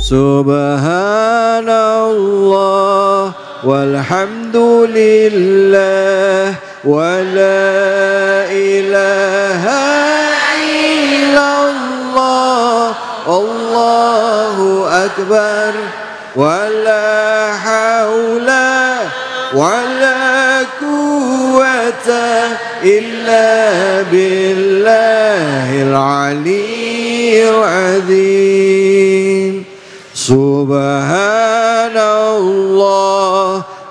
Subhanallah walhamdulillah wa la ilaha illallah Allahu akbar wa la hawla wa la quwwata illa billahil aliyyil azim. Subhanallah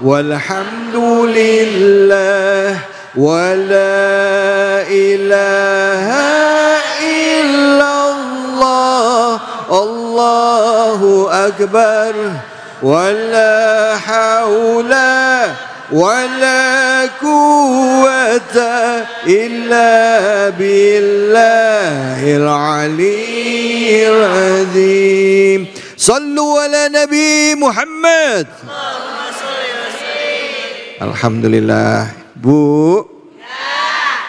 walhamdulillah wa la ilaha illallah Allahu akbar wa la hawla wa la quwwata illa billahil aliyyil azim. Sallu ala Nabi Muhammad. Alhamdulillah. Bu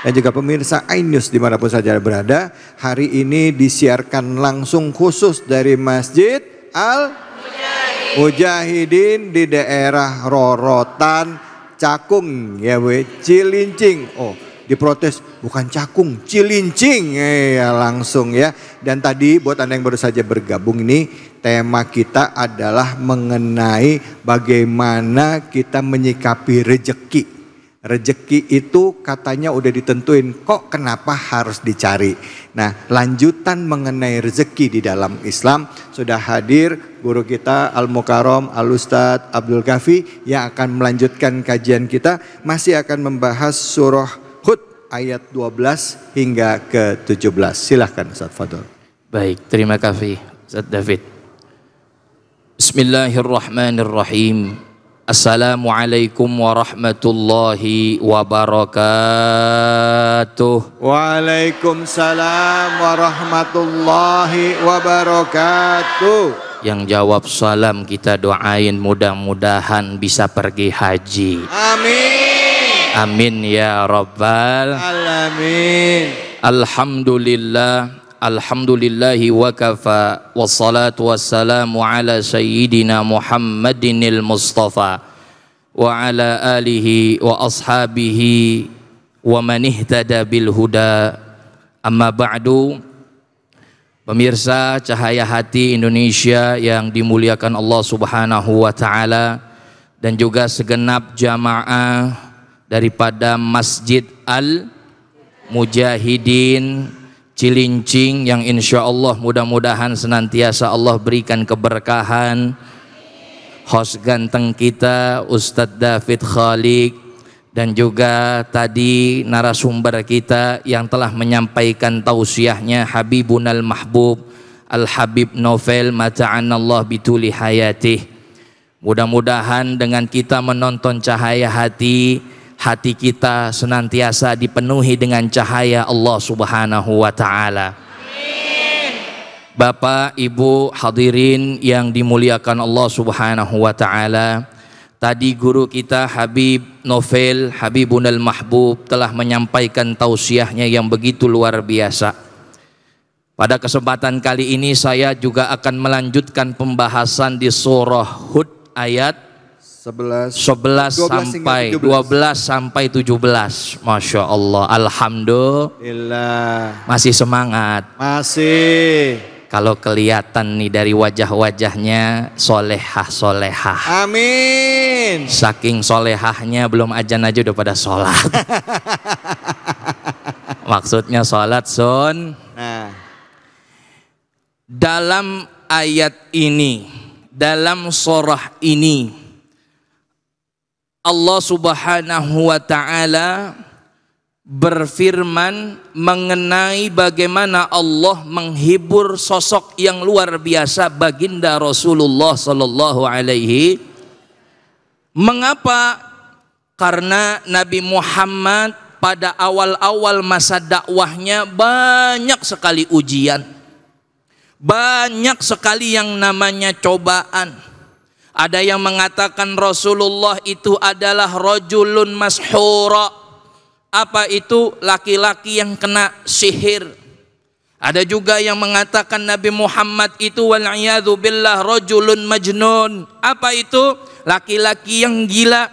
dan juga pemirsa iNews dimanapun saja berada, hari ini disiarkan langsung khusus dari Masjid Al-Mujahidin di daerah Rorotan, Cakung ya Bu, Cilincing. Oh, diprotes bukan Cakung, Cilincing ya langsung ya. Dan tadi buat Anda yang baru saja bergabung ini, tema kita adalah mengenai bagaimana kita menyikapi rejeki. Rejeki itu katanya udah ditentuin, kok kenapa harus dicari? Nah, lanjutan mengenai rezeki di dalam Islam sudah hadir guru kita Al-Mukarram Al-Ustadz Abdul Kafi yang akan melanjutkan kajian kita, masih akan membahas surah Hud ayat 12 hingga ke 17. Silahkan Ustadz Fadol. Baik, terima kasih Ustadz David. Bismillahirrahmanirrahim. Assalamualaikum warahmatullahi wabarakatuh. Waalaikumsalam warahmatullahi wabarakatuh. Yang jawab salam kita doain mudah-mudahan bisa pergi haji. Amin. Amin ya rabbal alamin. Alhamdulillahi wa kafa, wassalatu wassalamu ala sayyidina Muhammadinil Mustafa wa ala alihi wa ashabihi wa man ihtada bil huda. Amma ba'du. Pemirsa Cahaya Hati Indonesia yang dimuliakan Allah Subhanahu wa taala, dan juga segenap jamaah daripada Masjid Al-Mujahidin Cilincing yang insya Allah mudah-mudahan senantiasa Allah berikan keberkahan. Host ganteng kita Ustadz David Khalik, dan juga tadi narasumber kita yang telah menyampaikan tausiahnya Habibunal Mahbub Al-Habib Novel mata'anallah bituli hayatih. Mudah-mudahan dengan kita menonton Cahaya Hati, hati kita senantiasa dipenuhi dengan cahaya Allah Subhanahu wa taala. Bapak, Ibu, hadirin yang dimuliakan Allah Subhanahu wa taala, tadi guru kita Habib Novel Habibunal Mahbub telah menyampaikan tausiahnya yang begitu luar biasa. Pada kesempatan kali ini saya juga akan melanjutkan pembahasan di surah Hud ayat 11 sampai 12 sampai 17. Masya Allah, alhamdulillah. Masih semangat? Masih. Kalau kelihatan nih dari wajah-wajahnya solehah. Amin. Saking solehahnya belum azan aja udah pada sholat. Maksudnya sholat sun. Nah, dalam ayat ini, dalam surah ini, Allah Subhanahu wa ta'ala berfirman mengenai bagaimana Allah menghibur sosok yang luar biasa baginda Rasulullah sallallahu alaihi. Mengapa? Karena Nabi Muhammad pada awal-awal masa dakwahnya banyak sekali ujian, banyak sekali yang namanya cobaan. Ada yang mengatakan Rasulullah itu adalah rajulun mashura. Apa itu? Laki-laki yang kena sihir. Ada juga yang mengatakan Nabi Muhammad itu wal'iyadzu billah rajulun majnun. Apa itu? Laki-laki yang gila.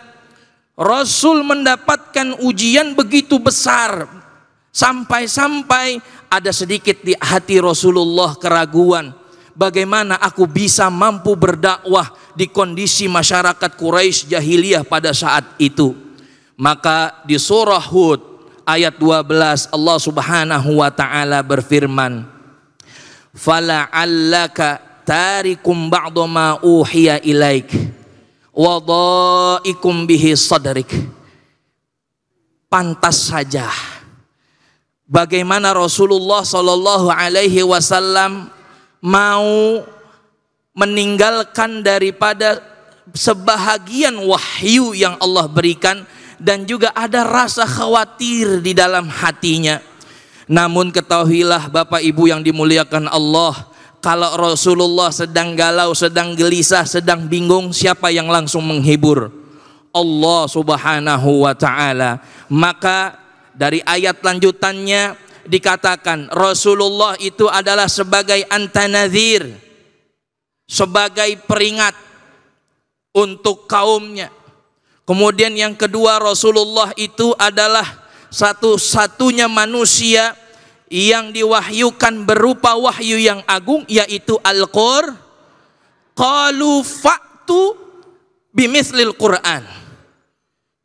Rasul mendapatkan ujian begitu besar, sampai-sampai ada sedikit di hati Rasulullah keraguan, bagaimana aku bisa mampu berdakwah di kondisi masyarakat Quraisy jahiliyah pada saat itu. Maka di surah Hud ayat 12 Allah Subhanahu wa taala berfirman, "Fala'allaka tarikum ba'da ma uhiya ilaik wa dha'ikum bihi sadrik." Pantas saja bagaimana Rasulullah Shallallahu alaihi wasallam mau meninggalkan daripada sebahagian wahyu yang Allah berikan, dan juga ada rasa khawatir di dalam hatinya. Namun ketahuilah Bapak Ibu yang dimuliakan Allah, kalau Rasulullah sedang galau, sedang gelisah, sedang bingung, siapa yang langsung menghibur? Allah Subhanahu wa ta'ala. Maka dari ayat lanjutannya dikatakan Rasulullah itu adalah sebagai antanadhir, sebagai peringat untuk kaumnya. Kemudian yang kedua, Rasulullah itu adalah satu-satunya manusia yang diwahyukan berupa wahyu yang agung, yaitu Al-Qur'an. Qalu fa'tu bimithlil Qur'an.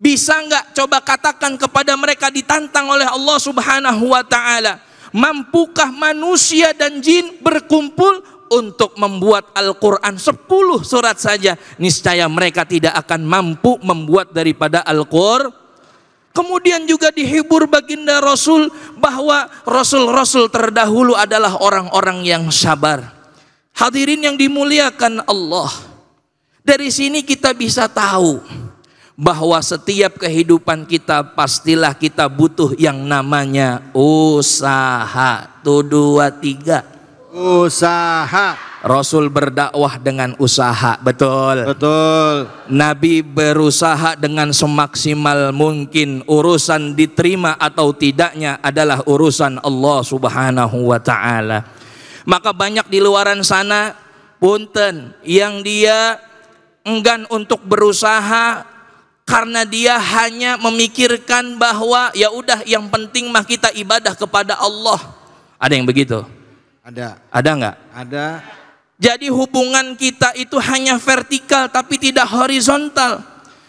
Bisa enggak, coba katakan kepada mereka, ditantang oleh Allah Subhanahu wa ta'ala, mampukah manusia dan jin berkumpul untuk membuat Al-Quran 10 surat saja? Niscaya mereka tidak akan mampu membuat daripada Al-Quran. Kemudian juga dihibur baginda Rasul bahwa Rasul-Rasul terdahulu adalah orang-orang yang sabar. Hadirin yang dimuliakan Allah, dari sini kita bisa tahu bahwa setiap kehidupan kita pastilah kita butuh yang namanya usaha. 1, 2, 3. Usaha. Rasul berdakwah dengan usaha, betul? Betul. Nabi berusaha dengan semaksimal mungkin. Urusan diterima atau tidaknya adalah urusan Allah Subhanahu wa ta'ala. Maka banyak di luaran sana, punten, yang dia enggan untuk berusaha karena dia hanya memikirkan bahwa ya udah, yang penting mah kita ibadah kepada Allah. Ada yang begitu? Ada nggak? Ada. Jadi hubungan kita itu hanya vertikal tapi tidak horizontal.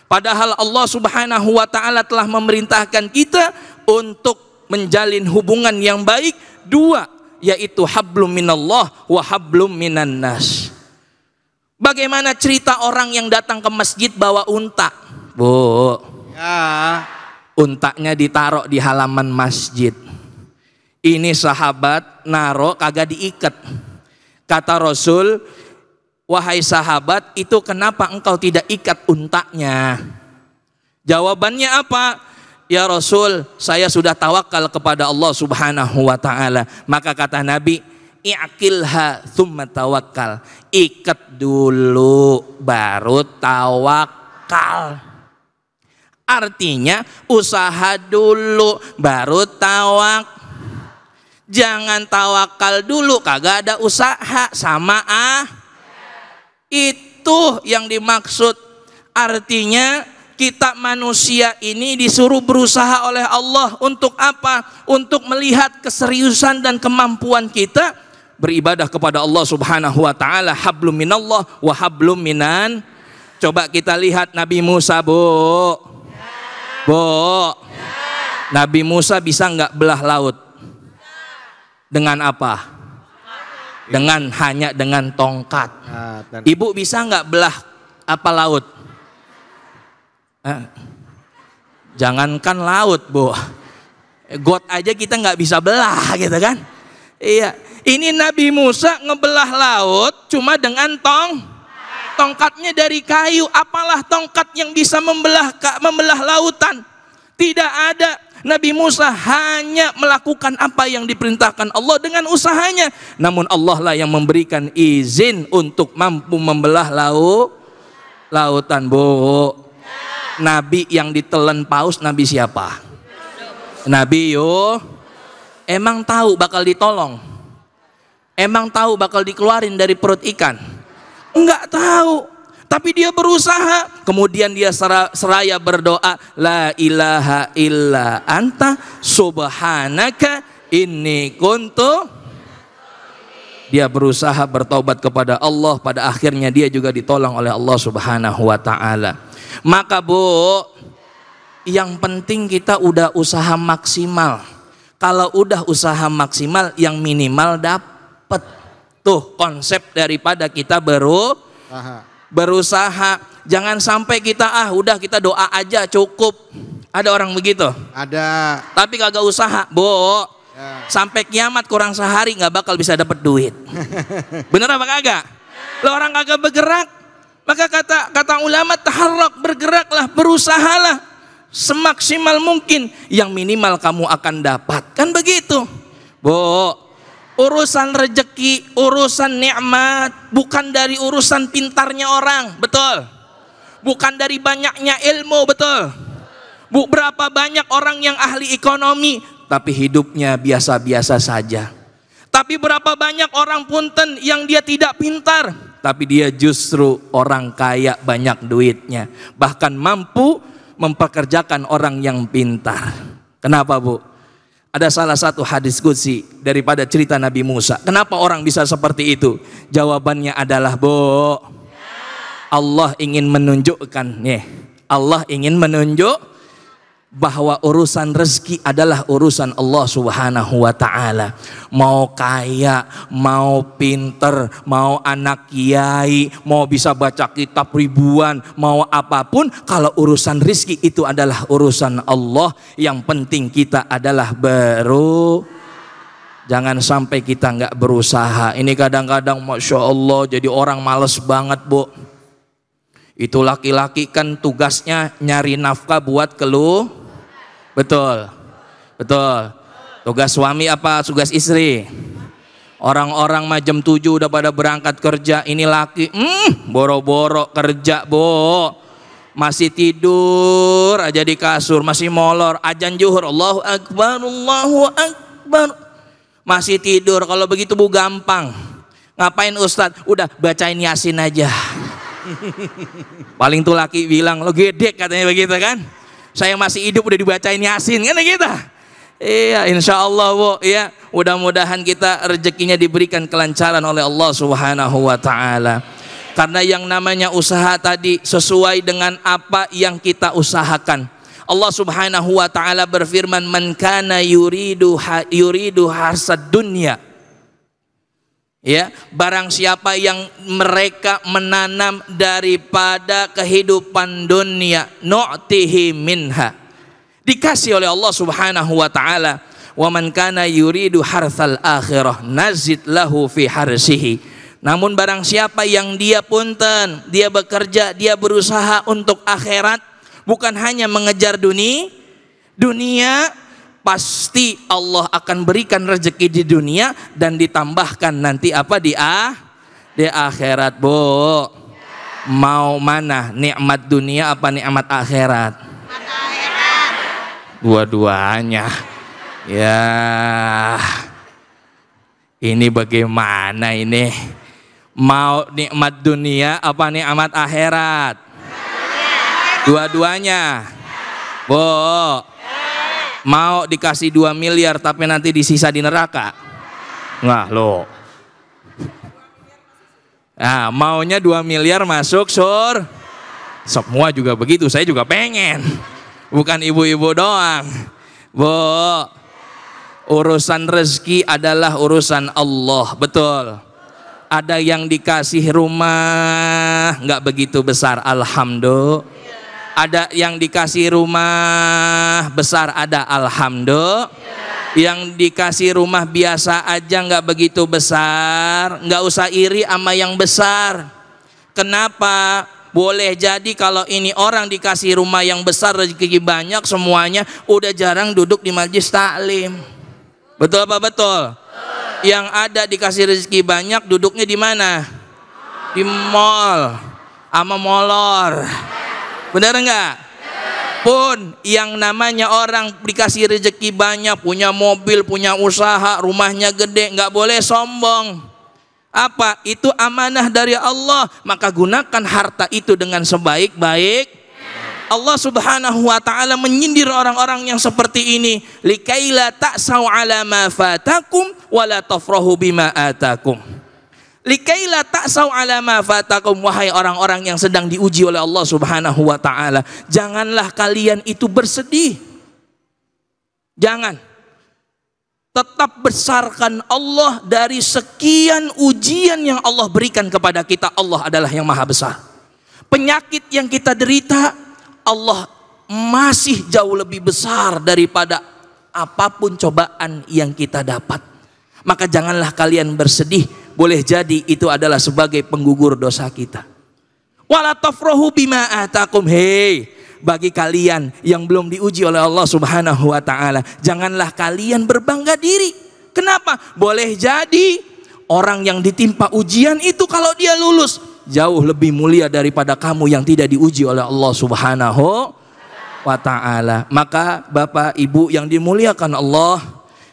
Padahal Allah Subhanahu wa ta'ala telah memerintahkan kita untuk menjalin hubungan yang baik dua, yaitu hablum minallah wa hablum minan nas. Bagaimana cerita orang yang datang ke masjid bawa unta? Bu, Ya. untanya ditaruh di halaman masjid. Ini sahabat naro kagak diikat. Kata Rasul, wahai sahabat, itu kenapa engkau tidak ikat untanya? Jawabannya apa? Ya Rasul, saya sudah tawakal kepada Allah Subhanahu wa ta'ala. Maka kata Nabi, i'qilha thumma tawakkal. Ikat dulu baru tawakal. Artinya usaha dulu baru tawakal. Jangan tawakal dulu kagak ada usaha, sama itu yang dimaksud. Artinya kita manusia ini disuruh berusaha oleh Allah untuk apa? Untuk melihat keseriusan dan kemampuan kita beribadah kepada Allah Subhanahu wa ta'ala. Hablum minallah wa hablum minan. Coba kita lihat Nabi Musa, Bu. Nabi Musa bisa nggak belah laut? Dengan apa? Hanya dengan tongkat. Ibu bisa nggak belah apa laut? Jangankan laut, Bu, got aja kita nggak bisa belah, gitu kan? Iya. Ini Nabi Musa ngebelah laut cuma dengan tongkatnya dari kayu. Apalah tongkat yang bisa membelah lautan? Tidak ada. Nabi Musa hanya melakukan apa yang diperintahkan Allah dengan usahanya. Namun Allah lah yang memberikan izin untuk mampu membelah lautan, Bu. Nabi yang ditelan paus, Nabi siapa? Nabi Emang tahu bakal ditolong? Emang tahu bakal dikeluarin dari perut ikan? Enggak tahu. Tapi dia berusaha. Kemudian dia seraya berdoa, la ilaha illa anta subhanaka inni kuntu. Dia berusaha bertaubat kepada Allah, pada akhirnya dia juga ditolong oleh Allah Subhanahu wa taala. Maka Bu, yang penting kita udah usaha maksimal. Kalau udah usaha maksimal, yang minimal dapat. Tuh konsep daripada kita berusaha. Jangan sampai kita udah kita doa aja cukup. Ada orang begitu? Ada. Tapi kagak usaha, Bu. Ya. Sampai kiamat kurang sehari nggak bakal bisa dapat duit. Bener apa kagak? Lo orang kagak bergerak, maka kata ulama taharrak, bergeraklah, berusahalah semaksimal mungkin. Yang minimal kamu akan dapat. Kan begitu, Bu. Urusan rezeki, urusan nikmat bukan dari urusan pintarnya orang, betul? Bukan dari banyaknya ilmu, betul? Berapa banyak orang yang ahli ekonomi tapi hidupnya biasa-biasa saja. Tapi berapa banyak orang punten yang dia tidak pintar, tapi dia justru orang kaya, banyak duitnya, bahkan mampu mempekerjakan orang yang pintar. Kenapa, Bu? Ada salah satu hadis qudsi daripada cerita Nabi Musa. Kenapa orang bisa seperti itu? Jawabannya adalah, Bu, Allah ingin menunjukkan, Allah ingin menunjuk bahwa urusan rezeki adalah urusan Allah Subhanahu wa taala. Mau kaya, mau pinter, mau anak kiai, mau bisa baca kitab ribuan, mau apapun, kalau urusan rezeki itu adalah urusan Allah. Yang penting kita adalah jangan sampai kita nggak berusaha. Ini kadang-kadang Masya Allah jadi orang males banget, Bu. Itu laki-laki kan tugasnya nyari nafkah buat betul, betul. Tugas suami apa tugas istri? Orang-orang jam 7 udah pada berangkat kerja. Ini laki, boro-boro kerja, Bu. Masih tidur aja di kasur, masih molor. Azan zuhur, Allahu Akbar, Allahu Akbar. Masih tidur. Kalau begitu, Bu, gampang. Ngapain Ustadz? Udah bacain Yasin aja. Paling tuh laki bilang, lo gedek katanya begitu kan? Saya masih hidup udah dibacain Yasin kan kita. Iya, insya Allah, Bu, ya, mudah-mudahan kita rezekinya diberikan kelancaran oleh Allah Subhanahu wa taala. Karena yang namanya usaha tadi sesuai dengan apa yang kita usahakan. Allah Subhanahu wa taala berfirman, "Man kana yuridu harsad dunya." Ya, barang siapa yang mereka menanam daripada kehidupan dunia, nu'tihi minha, dikasih oleh Allah Subhanahu wa taala. Wa man kana yuridu hartsal akhirah nazid lahu fi harsihi. Namun barang siapa yang dia punten, dia bekerja, dia berusaha untuk akhirat, bukan hanya mengejar dunia, pasti Allah akan berikan rezeki di dunia dan ditambahkan nanti apa di akhirat, Bu. Mau mana? Nikmat dunia apa nikmat akhirat? Dua-duanya. Ya. Ini bagaimana ini? Mau nikmat dunia apa nikmat akhirat? Dua-duanya. Bu. Mau dikasih 2 miliar tapi nanti disisa di neraka? Nah, lo. Nah, maunya 2 miliar masuk semua juga begitu, saya juga pengen. Bukan ibu-ibu doang. Bu, urusan rezeki adalah urusan Allah, betul. Ada yang dikasih rumah nggak begitu besar, alhamdulillah. Ada yang dikasih rumah besar, ada alhamdulillah. Yang dikasih rumah biasa aja nggak begitu besar, nggak usah iri sama yang besar. Kenapa? Boleh jadi kalau ini orang dikasih rumah yang besar, rezeki banyak, semuanya udah jarang duduk di majelis taklim. Betul apa betul? Yang ada dikasih rezeki banyak, duduknya di mana? Di mall sama molor. Benar enggak? Pun yang namanya orang dikasih rezeki banyak, punya mobil, punya usaha, rumahnya gede, nggak boleh sombong. Apa? Itu amanah dari Allah. Maka gunakan harta itu dengan sebaik-baik. Allah Subhanahu wa taala menyindir orang-orang yang seperti ini, likaila ta'sau 'ala ma fatakum wa la tafrahu bima atakum. Likaila ta'sau 'ala ma fatakum, wahai orang-orang yang sedang diuji oleh Allah Subhanahu wa taala, janganlah kalian itu bersedih. Jangan. Tetap besarkan Allah dari sekian ujian yang Allah berikan kepada kita. Allah adalah yang maha besar. Penyakit yang kita derita, Allah masih jauh lebih besar daripada apapun cobaan yang kita dapat. Maka janganlah kalian bersedih. Boleh jadi itu adalah sebagai penggugur dosa kita. Wala tafrahu bima atakum. Hei, bagi kalian yang belum diuji oleh Allah Subhanahu wa taala, janganlah kalian berbangga diri. Kenapa? Boleh jadi orang yang ditimpa ujian itu kalau dia lulus jauh lebih mulia daripada kamu yang tidak diuji oleh Allah Subhanahu wa taala. Maka Bapak Ibu yang dimuliakan Allah,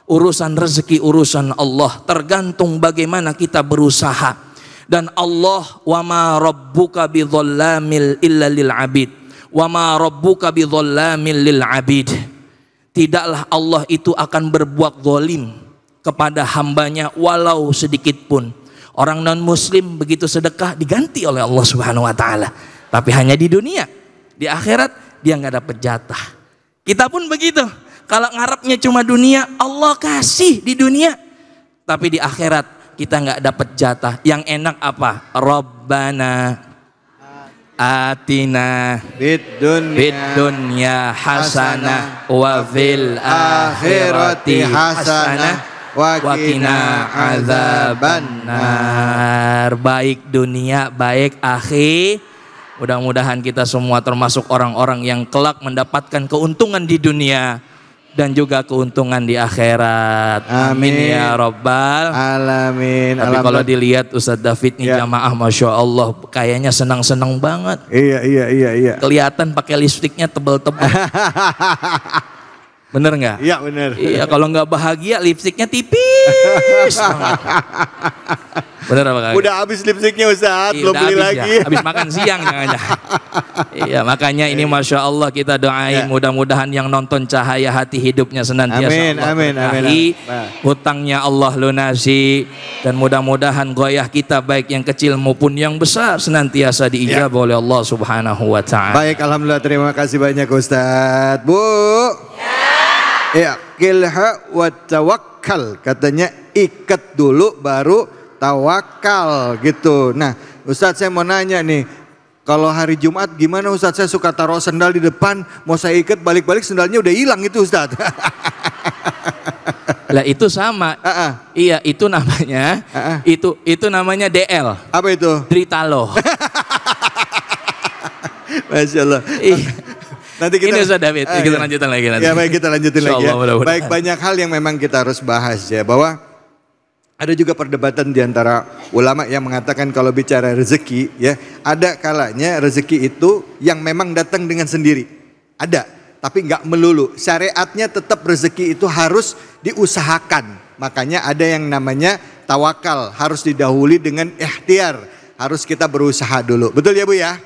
urusan rezeki urusan Allah, tergantung bagaimana kita berusaha. Dan Allah, wa ma rabbuka bidzallamil illa lil abid. Wa ma rabbuka bidzallamil lil abid. Tidaklah Allah itu akan berbuat zalim kepada hambanya walau sedikit pun. Orang non muslim begitu sedekah diganti oleh Allah Subhanahu wa taala, tapi hanya di dunia. Di akhirat dia nggak dapat jatah. Kita pun begitu. Kalau ngarepnya cuma dunia, Allah kasih di dunia, tapi di akhirat kita nggak dapat jatah. Yang enak apa? Rabbana atina fid dunya hasanah wa fil akhirati hasanah wa qina adzabannar. Baik dunia, baik akhir. Mudah-mudahan kita semua termasuk orang-orang yang kelak mendapatkan keuntungan di dunia dan juga keuntungan di akhirat. Amin ya rabbal alamin. Tapi kalau dilihat Ustadz David nih jamaah, masya Allah, kayaknya senang-senang banget. Iya. Kelihatan pakai lipstiknya tebel-tebel. Bener nggak? Iya bener. Iya, kalau nggak bahagia lipstiknya tipis banget. Bener apa kagak? Udah habis lipstiknya Ustadz, belum beli lagi. Ya. Habis makan siang jangan-jangan. Iya, makanya ini masya Allah kita doain mudah-mudahan yang nonton cahaya hati hidupnya senantiasa amin. hutangnya Allah lunasi, dan mudah-mudahan goyah kita baik yang kecil maupun yang besar senantiasa diijabah oleh Allah Subhanahu wa taala. Baik, alhamdulillah, terima kasih banyak Ustadz. Bu. Ya, kilha wa tawakkal, katanya ikat dulu baru tawakal gitu. Nah, Ustadz saya mau nanya nih, kalau hari Jumat gimana Ustadz? Saya suka taruh sendal di depan, mau saya ikat balik-balik sendalnya udah hilang itu Ustadz. Lah itu sama. Iya, itu namanya itu namanya DL. Apa itu? Dritalo. Masya Allah. Nanti kita, ini Ustaz David, kita lanjutin lagi nanti. Ya baik, kita lanjutin lagi ya. Mudah-mudahan. Baik, banyak hal yang memang kita harus bahas ya, bahwa ada juga perdebatan di antara ulama yang mengatakan kalau bicara rezeki ya, ada kalanya rezeki itu yang memang datang dengan sendiri. Ada, tapi nggak melulu. Syariatnya tetap rezeki itu harus diusahakan. Makanya ada yang namanya tawakal, harus didahului dengan ikhtiar. Harus kita berusaha dulu. Betul ya Bu ya?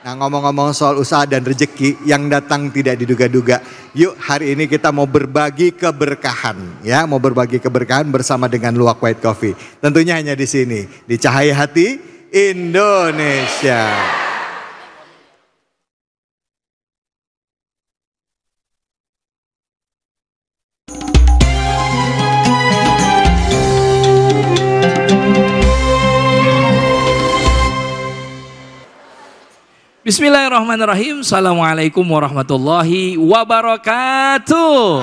Nah, ngomong-ngomong soal usaha dan rezeki yang datang tidak diduga-duga. Yuk, hari ini kita mau berbagi keberkahan ya, mau berbagi keberkahan bersama dengan Luwak White Coffee. Tentunya hanya di sini, di Cahaya Hati Indonesia. Bismillahirrahmanirrahim. Assalamualaikum warahmatullahi wabarakatuh.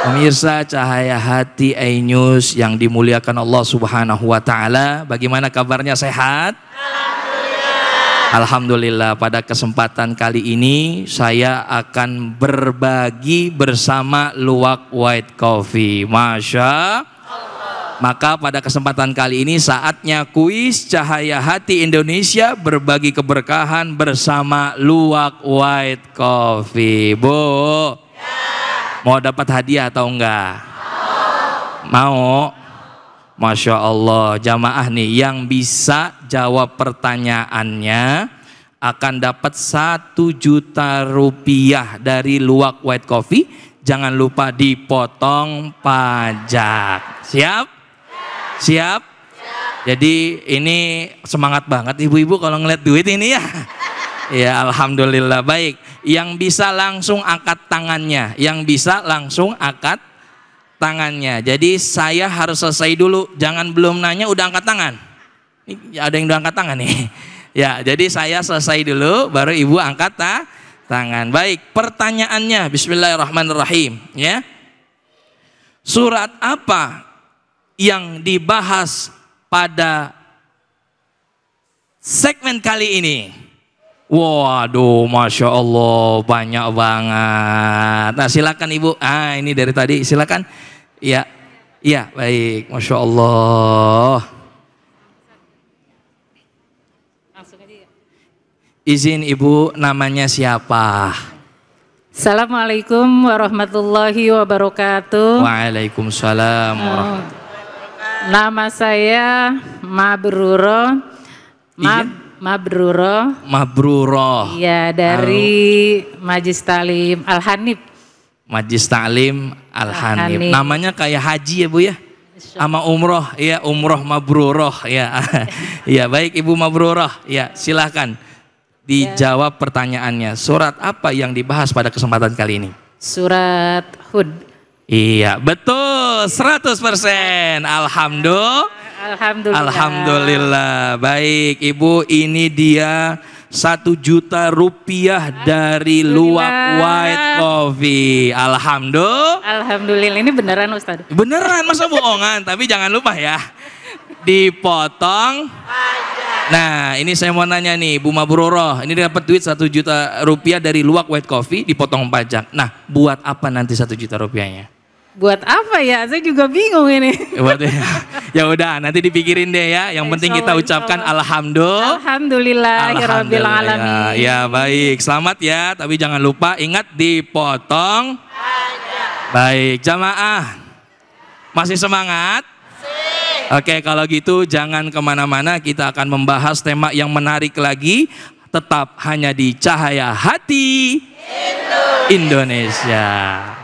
Pemirsa Cahaya Hati iNews yang dimuliakan Allah Subhanahu wa taala, bagaimana kabarnya, sehat? Alhamdulillah. Pada kesempatan kali ini saya akan berbagi bersama Luwak White Coffee. Masya Allah. Maka pada kesempatan kali ini saatnya kuis Cahaya Hati Indonesia berbagi keberkahan bersama Luwak White Coffee. Bu, mau dapat hadiah atau enggak? Mau? Masya Allah, jamaah nih yang bisa jawab pertanyaannya akan dapat 1 juta rupiah dari Luwak White Coffee. Jangan lupa dipotong pajak. Siap? Siap? Jadi ini semangat banget ibu-ibu kalau ngeliat duit ini ya. Ya alhamdulillah. Baik, yang bisa langsung angkat tangannya, yang bisa langsung angkat tangannya. Jadi saya harus selesai dulu, jangan belum nanya udah angkat tangan. Ini ada yang udah angkat tangan nih. Ya, jadi saya selesai dulu baru ibu angkat tangan. Baik, pertanyaannya bismillahirrahmanirrahim ya. Surat apa yang dibahas pada segmen kali ini? Waduh, Masya Allah, banyak banget. Nah silakan ibu, ini dari tadi, silakan. Ya, ya baik, Masya Allah. Izin ibu, namanya siapa? Assalamualaikum warahmatullahi wabarakatuh. Waalaikumsalam warahmatullahi wabarakatuh. Nama saya Mabruroh. Mabruroh. Ya, dari Majlis Ta'lim Al-Hanif. Majlis Ta'lim Al-Hanif. Namanya kayak haji ya Bu ya? Sama umroh, ya umroh Mabruroh ya. Ya baik Ibu Mabruroh, ya silahkan dijawab pertanyaannya. Surat apa yang dibahas pada kesempatan kali ini? Surat Hud. Iya betul, 100%. Alhamdulillah. Alhamdulillah. Baik Ibu, ini dia 1 juta rupiah dari Luwak White Coffee. Alhamdulillah, ini beneran Ustaz? Beneran, masa bohongan? Tapi jangan lupa ya, dipotong pajak. Nah ini saya mau nanya nih Bu Mabruroh, ini dapat duit 1 juta rupiah dari Luwak White Coffee, dipotong pajak. Nah buat apa nanti 1 juta rupiahnya? Buat apa ya? Saya juga bingung ini. Ya udah, nanti dipikirin deh ya. Yang penting kita ucapkan Alhamdulillahirabbil alamin. Ya baik, selamat ya. Tapi jangan lupa ingat dipotong pajak. Baik, jamaah masih semangat? Oke, kalau gitu jangan kemana-mana. Kita akan membahas tema yang menarik lagi. Tetap hanya di Cahaya Hati Indonesia.